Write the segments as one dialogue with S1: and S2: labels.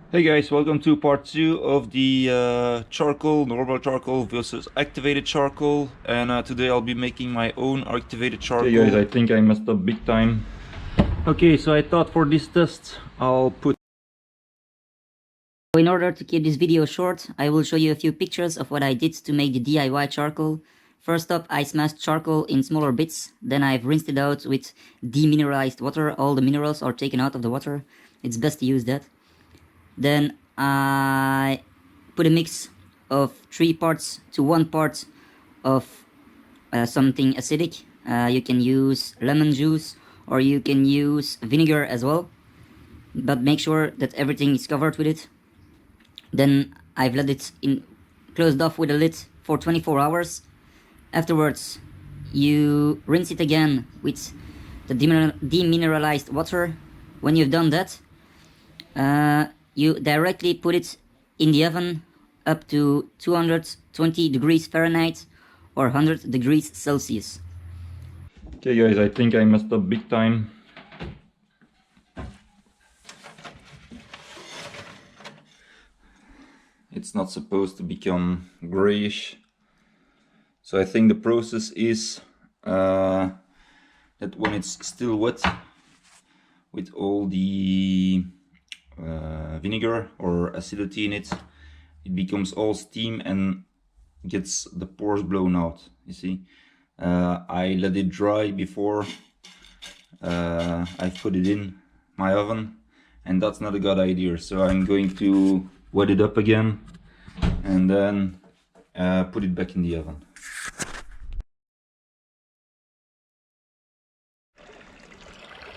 S1: Hey guys, welcome to part 2 of the normal charcoal versus activated charcoal. And today I'll be making my own activated charcoal. Okay guys, I think I messed up big time. Okay, so I thought for this test I'll put...
S2: In order to keep this video short, I will show you a few pictures of what I did to make the DIY charcoal. First up, I smashed charcoal in smaller bits, then I've rinsed it out with demineralized water. All the minerals are taken out of the water. It's best to use that. Then I put a mix of 3 parts to 1 part of something acidic. You can use lemon juice or you can use vinegar as well, but make sure that everything is covered with it. Then I've let it closed off with a lid for 24 hours. Afterwards, you rinse it again with the demineralized water. When you've done that, you directly put it in the oven up to 220 degrees Fahrenheit or 100 degrees Celsius.
S1: Okay guys, I think I messed up big time. It's not supposed to become grayish. So I think the process is that when it's still wet with all the vinegar or acidity in it, it becomes all steam and gets the pores blown out. You see, I let it dry before I put it in my oven, and that's not a good idea. So I'm going to wet it up again and then put it back in the oven.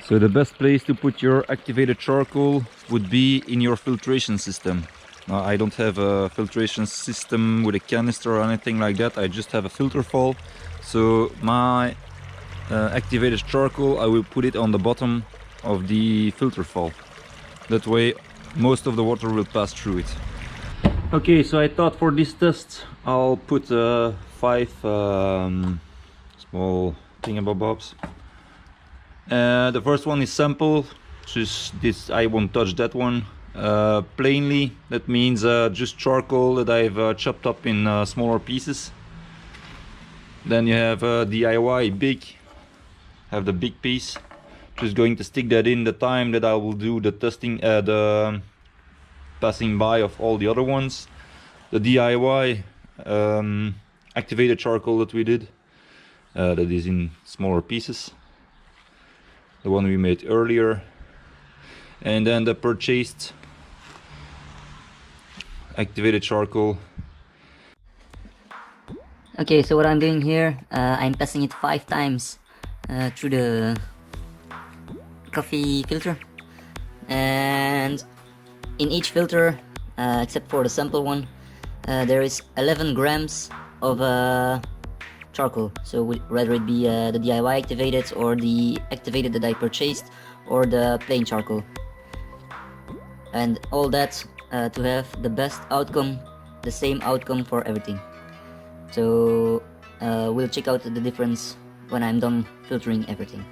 S1: So the best place to put your activated charcoal would be in your filtration system. Now, I don't have a filtration system with a canister or anything like that. I just have a filter fall. So my activated charcoal, I will put it on the bottom of the filter fall. That way most of the water will pass through it. Okay, so I thought for this test I'll put 5 small thingamabobs. The first one is sample, just this, I won't touch that one. Plainly, that means just charcoal that I've chopped up in smaller pieces. Then you have DIY big, have the big piece. Just going to stick that in the time that I will do the testing, the passing by of all the other ones. The DIY activated charcoal that we did, that is in smaller pieces, the one we made earlier, and then the purchased activated charcoal.
S2: Okay, so what I'm doing here, I'm passing it 5 times through the coffee filter, and in each filter, except for the sample one, there is 11 grams of charcoal. So whether it be the DIY activated or the activated that I purchased or the plain charcoal, and all that to have the best outcome, the same outcome for everything. So we'll check out the difference when I'm done filtering everything.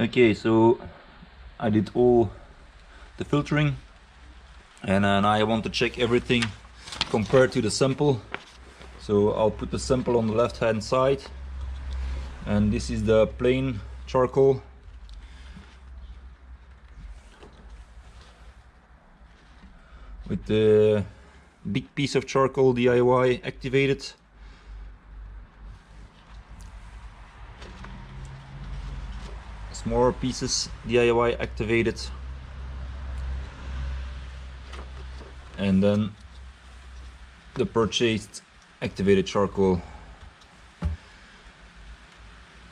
S1: Okay, so I did all the filtering, and now I want to check everything compared to the sample. So I'll put the sample on the left hand side, and this is the plain charcoal. With the big piece of charcoal DIY activated. smaller pieces DIY activated, and then the purchased activated charcoal,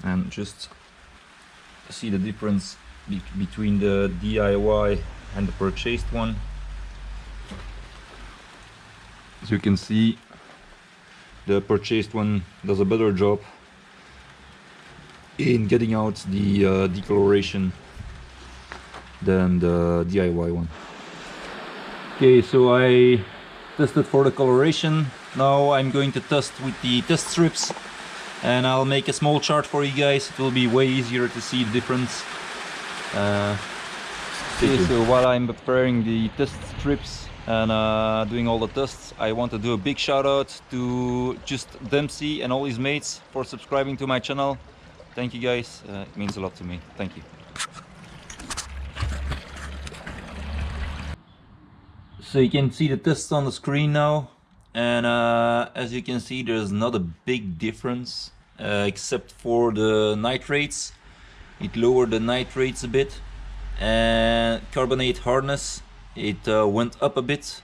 S1: and just see the difference between the DIY and the purchased one. As you can see, the purchased one does a better job in getting out the decoloration than the DIY one. Okay, so I tested for the coloration. Now I'm going to test with the test strips, and I'll make a small chart for you guys. It will be way easier to see the difference. Okay, so while I'm preparing the test strips and doing all the tests, I want to do a big shout out to Just Dempsey and all his mates for subscribing to my channel. Thank you guys, it means a lot to me. Thank you. So you can see the tests on the screen now, and as you can see, there's not a big difference except for the nitrates. It lowered the nitrates a bit, and carbonate hardness, it went up a bit,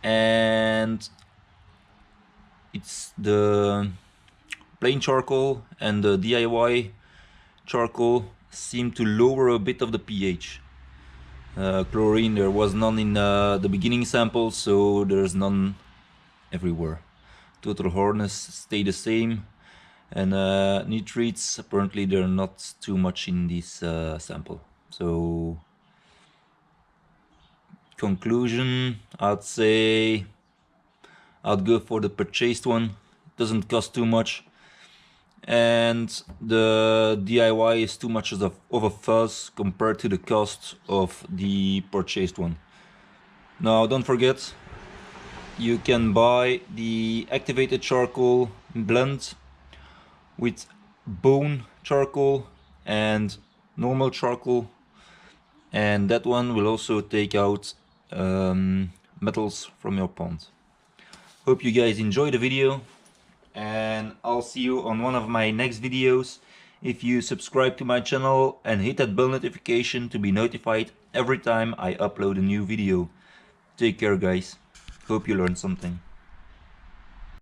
S1: and it's the plain charcoal and the DIY charcoal seem to lower a bit of the pH. Chlorine, there was none in the beginning sample, so there's none everywhere. Total hardness stayed the same, and nitrates, apparently they're not too much in this sample. So conclusion, I'd say I'd go for the purchased one. It doesn't cost too much, and the DIY is too much of a fuss compared to the cost of the purchased one. Now don't forget, you can buy the activated charcoal blend with bone charcoal and normal charcoal, and that one will also take out metals from your pond. Hope you guys enjoy the video, and I'll see you on one of my next videos. If you subscribe to my channel and hit that bell notification to be notified every time I upload a new video. Take care guys, hope you learned something.